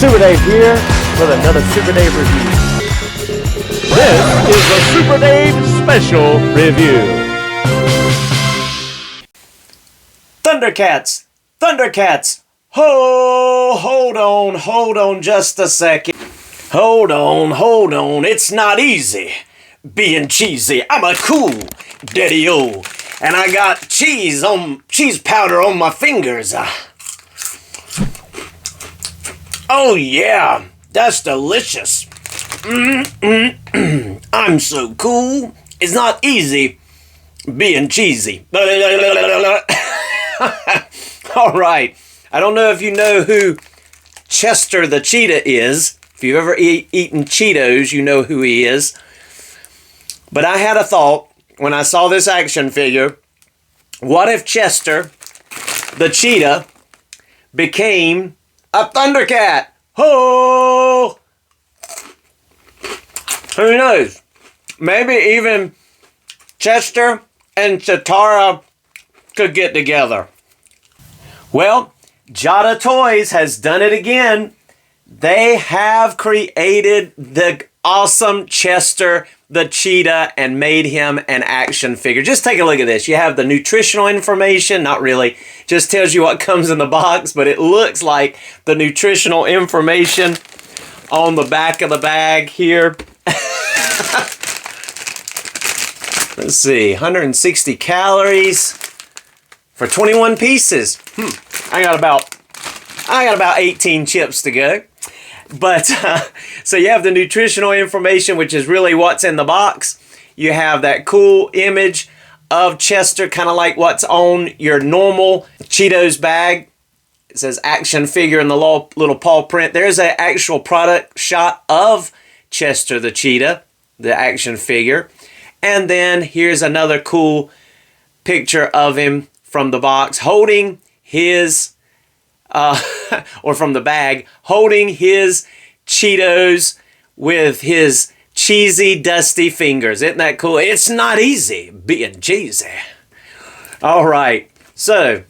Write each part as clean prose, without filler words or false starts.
Super Dave here with another Super Dave review. This is a Super Dave special review. Thundercats! Thundercats! Hold on just a second. Hold on, it's not easy being cheesy. I'm a cool daddy-o, and I got cheese powder on my fingers. Oh yeah, that's delicious. I'm so cool. It's not easy being cheesy. All right. I don't know if you know who Chester the Cheetah is. If you've ever eaten Cheetos, you know who he is. But I had a thought when I saw this action figure. What if Chester the Cheetah became a Thundercat? Oh! Who knows? Maybe even Chester and Cheetah could get together. Well, Jada Toys has done it again. They have created the awesome Chester the Cheetah and made him an action figure. Just take a look at this. You have the nutritional information. Not really. Just tells you what comes in the box, but it looks like the nutritional information on the back of the bag here. Let's see. 160 calories for 21 pieces. I got about 18 chips to go. But, so you have the nutritional information, which is really what's in the box. You have that cool image of Chester, kind of like what's on your normal Cheetos bag. It says action figure in the little paw print. There's an actual product shot of Chester the Cheetah, the action figure. And then here's another cool picture of him from the box holding his or from the bag, holding his Cheetos with his cheesy, dusty fingers. Isn't that cool? It's not easy being cheesy. All right, so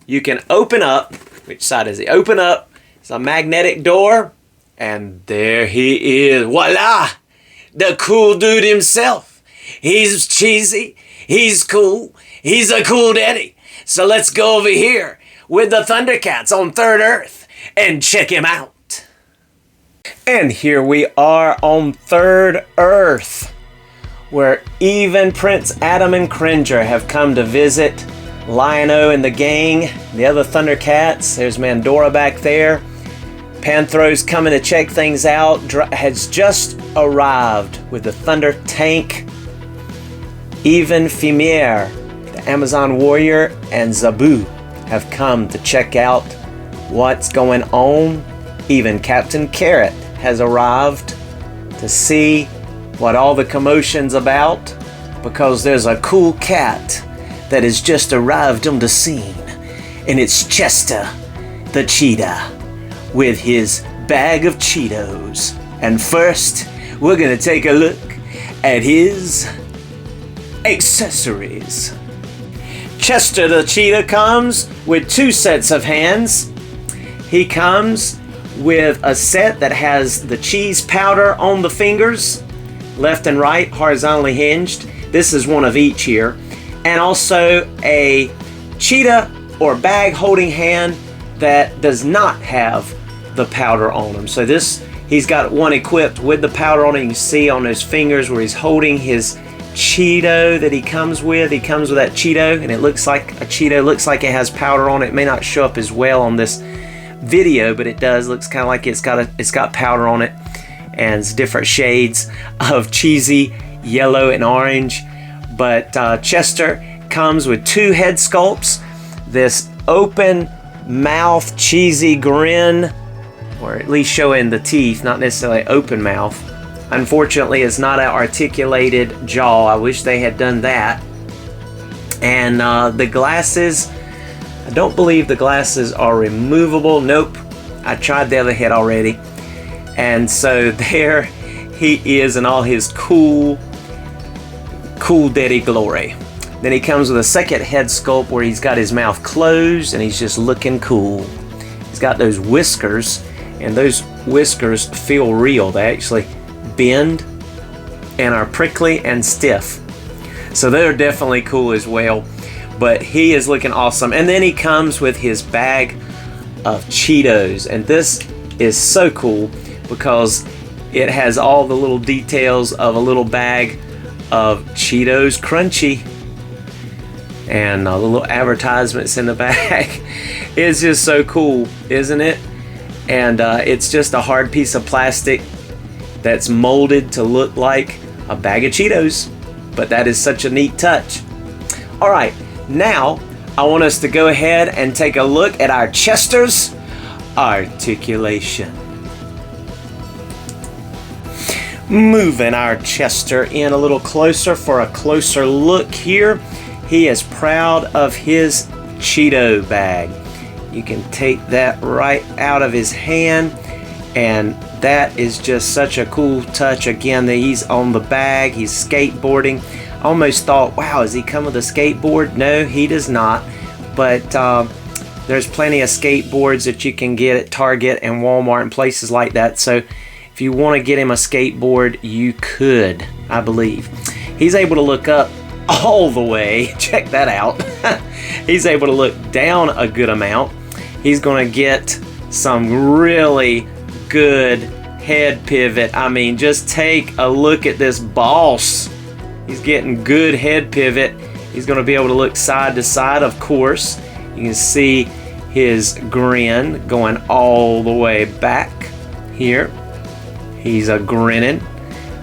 you can open up. Which side is he? Open up. It's a magnetic door, and there he is. Voila! The cool dude himself. He's cheesy. He's cool. He's a cool daddy. So let's go over here with the Thundercats on Third Earth and check him out. And here we are on Third Earth, where even Prince Adam and Cringer have come to visit Lion-O and the gang, the other Thundercats. There's Mandora back there. Panthro's coming to check things out, has just arrived with the Thunder Tank. Even Fimir, the Amazon warrior, and Zabu have come to check out what's going on. Even Captain Carrot has arrived to see what all the commotion's about, because there's a cool cat that has just arrived on the scene, and it's Chester the Cheetah with his bag of Cheetos. And first, we're gonna take a look at his accessories. Chester the Cheetah comes with 2 sets of hands. He comes with a set that has the cheese powder on the fingers, left and right, horizontally hinged. This is one of each here. And also a cheetah or bag holding hand that does not have the powder on him. So he's got one equipped with the powder on it. You can see on his fingers where he's holding his Cheeto that he comes with. He comes with that Cheeto, and it looks like a Cheeto. Looks like it has powder on it. It may not show up as well on this video, but it does. Looks kind of like it's got powder on it, and it's different shades of cheesy yellow and orange. But Chester comes with 2 head sculpts. This open mouth cheesy grin, or at least showing the teeth, not necessarily open mouth. Unfortunately, it's not an articulated jaw. I wish they had done that. And the glasses, I don't believe the glasses are removable. Nope. I tried the other head already. And so there he is in all his cool daddy glory. Then he comes with a second head sculpt where he's got his mouth closed and he's just looking cool. He's got those whiskers and those whiskers feel real. They actually bend and are prickly and stiff. So they're definitely cool as well. But he is looking awesome. And then he comes with his bag of Cheetos. And this is so cool because it has all the little details of a little bag of Cheetos Crunchy. And the little advertisements in the back. It's just so cool, isn't it? And it's just a hard piece of plastic that's molded to look like a bag of Cheetos. But that is such a neat touch. All right, now I want us to go ahead and take a look at our Chester's Articulation. Moving our Chester in a little closer for a closer look here. He is proud of his Cheeto bag. You can take that right out of his hand, and that is just such a cool touch. Again, that he's on the bag, he's skateboarding. I almost thought, wow, does he come with a skateboard? No, he does not. But there's plenty of skateboards that you can get at Target and Walmart and places like that. So if you want to get him a skateboard, you could, I believe. He's able to look up all the way. Check that out. He's able to look down a good amount. He's going to get some really good head pivot. I mean, just take a look at this boss. He's getting good head pivot. He's going to be able to look side to side, of course. You can see his grin going all the way back here. He's a grinning.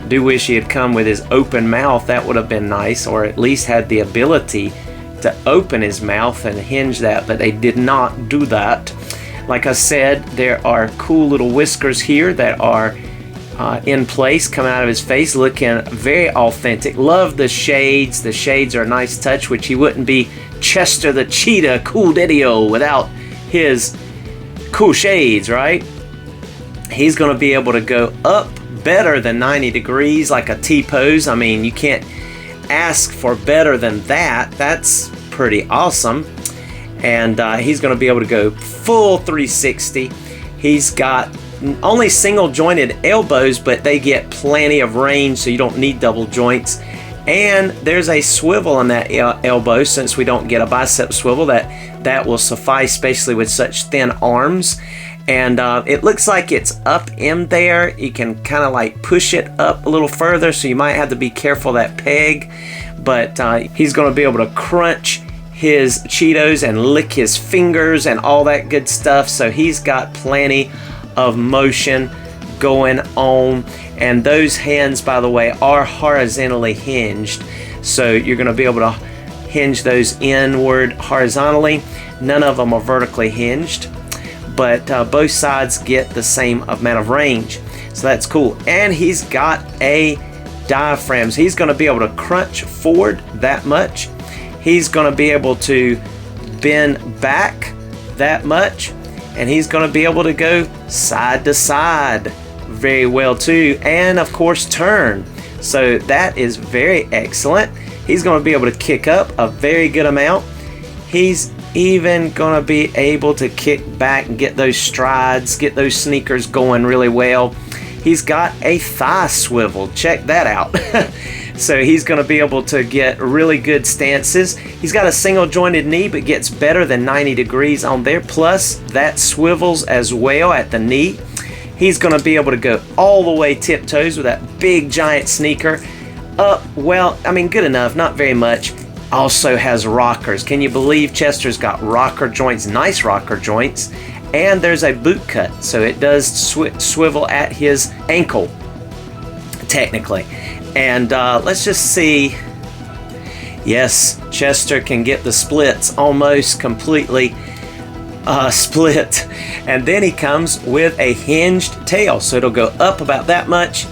Do wish he had come with his open mouth. That would have been nice, or at least had the ability to open his mouth and hinge that, but they did not do that. Like I said, there are cool little whiskers here that are in place, coming out of his face, looking very authentic. Love the shades. The shades are a nice touch, which he wouldn't be Chester the Cheetah Cool Daddy-O without his cool shades, right? He's going to be able to go up better than 90 degrees like a T-pose. I mean, you can't ask for better than that. That's pretty awesome. And he's going to be able to go full 360. He's got only single jointed elbows, but they get plenty of range, so you don't need double joints. And there's a swivel on that elbow, since we don't get a bicep swivel. That will suffice, especially with such thin arms. And it looks like it's up in there. You can kind of like push it up a little further, so you might have to be careful of that peg. But he's going to be able to crunch his Cheetos and lick his fingers and all that good stuff. So he's got plenty of motion going on. And those hands, by the way, are horizontally hinged. So you're going to be able to hinge those inward horizontally. None of them are vertically hinged, but both sides get the same amount of range. So that's cool. And he's got a diaphragm. So he's going to be able to crunch forward that much. He's going to be able to bend back that much. And he's going to be able to go side to side very well too. And of course turn. So that is very excellent. He's going to be able to kick up a very good amount. He's even going to be able to kick back and get those strides, get those sneakers going really well. He's got a thigh swivel. Check that out. So he's going to be able to get really good stances. He's got a single jointed knee, but gets better than 90 degrees on there. Plus that swivels as well at the knee. He's going to be able to go all the way tiptoes with that big giant sneaker. Up, well, I mean, good enough, not very much. Also has rockers. Can you believe Chester's got rocker joints, nice rocker joints, and there's a boot cut, so it does swivel at his ankle, technically. And let's just see. Yes, Chester can get the splits almost completely split. And then he comes with a hinged tail, so it'll go up about that much,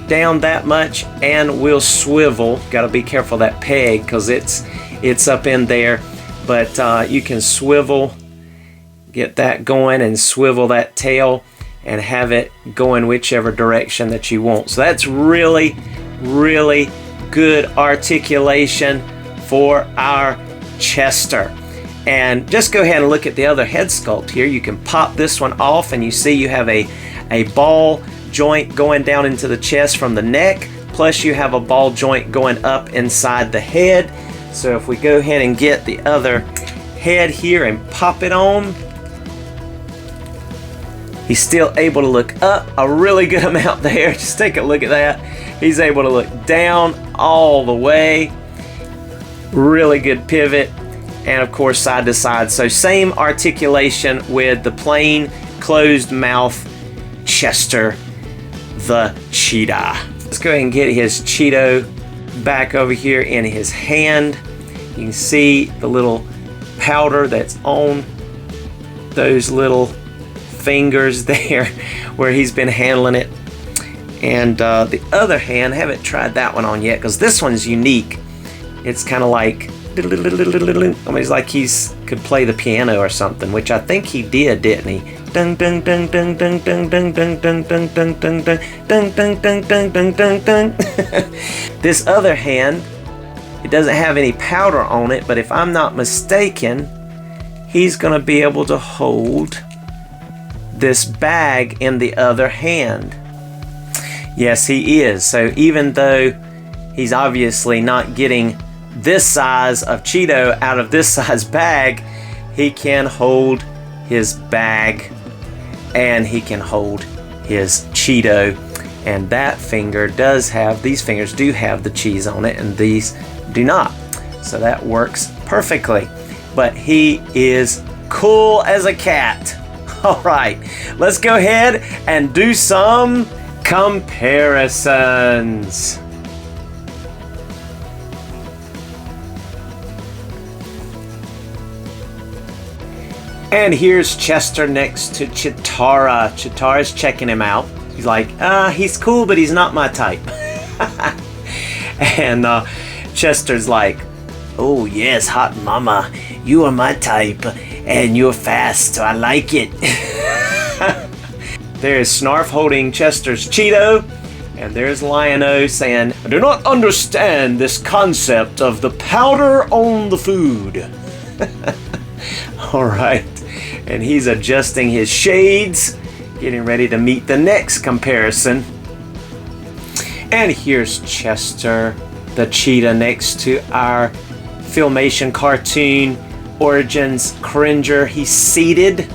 down that much, and will swivel. Got to be careful of that peg because it's up in there, but you can swivel, get that going, and swivel that tail and have it go in whichever direction that you want. So that's really good articulation for our Chester. And just go ahead and look at the other head sculpt here. You can pop this one off and you see you have a ball joint going down into the chest from the neck, plus you have a ball joint going up inside the head. So if we go ahead and get the other head here and pop it on, he's still able to look up a really good amount there. Just take a look at that. He's able to look down all the way. Really good pivot. And of course side to side. So same articulation with the plain closed mouth Chester the Cheetah. Let's go ahead and get his Cheeto back over here in his hand. You can see the little powder that's on those little fingers there where he's been handling it. And the other hand, I haven't tried that one on yet because this one's unique. It's kind of like, I mean, it's like he's could play the piano or something, which I think he did, didn't he? Dun dun dun dun dun dun dun dun dun dun dun dun dun dun dun dun dun dun dun. This other hand, it doesn't have any powder on it, but if I'm not mistaken, he's gonna be able to hold this bag in the other hand. Yes, he is. So even though he's obviously not getting this size of Cheeto out of this size bag, he can hold his bag and he can hold his Cheeto. And that finger does have, these fingers do have the cheese on it and these do not. So that works perfectly. But he is cool as a cat. All right, let's go ahead and do some comparisons. And here's Chester next to Cheetah. Cheetah's checking him out. He's like, he's cool, but he's not my type. And Chester's like, oh yes, hot mama, you are my type, and you're fast, so I like it. There's Snarf holding Chester's Cheeto, and there's Lion-O saying, I do not understand this concept of the powder on the food. All right, and he's adjusting his shades, getting ready to meet the next comparison. And here's Chester the Cheetah next to our Filmation cartoon Origins Cringer. He's seated,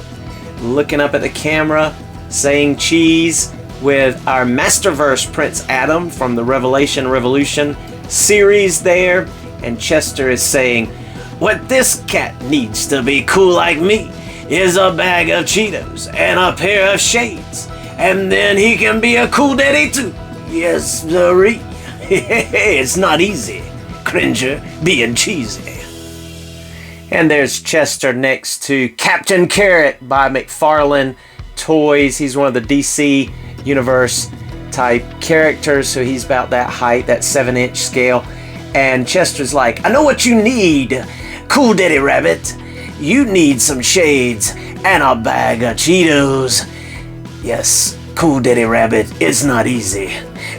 looking up at the camera, saying cheese with our Masterverse Prince Adam from the Revolution series there. And Chester is saying, what this cat needs to be cool like me is a bag of Cheetos and a pair of shades. And then he can be a cool daddy too. Yes, sirree. It's not easy, Cringer, being cheesy. And there's Chester next to Captain Carrot by McFarlane Toys. He's one of the DC Universe type characters, so he's about that height, that 7-inch scale. And Chester's like, I know what you need, Cool Daddy Rabbit. You need some shades and a bag of Cheetos. Yes, Cool Daddy Rabbit, it's not easy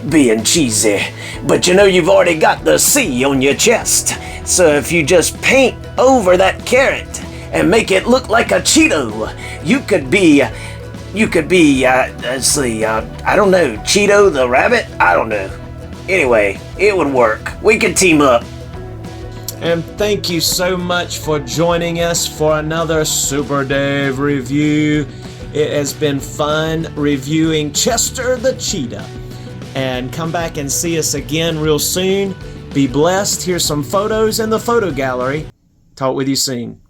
being cheesy, but you know you've already got the C on your chest. So if you just paint over that carrot and make it look like a Cheeto, you could be, let's see, I don't know, Cheeto the Rabbit? I don't know. Anyway, it would work. We could team up. And thank you so much for joining us for another Super Dave review. It has been fun reviewing Chester the Cheetah. And come back and see us again real soon. Be blessed. Here's some photos in the photo gallery. Talk with you soon.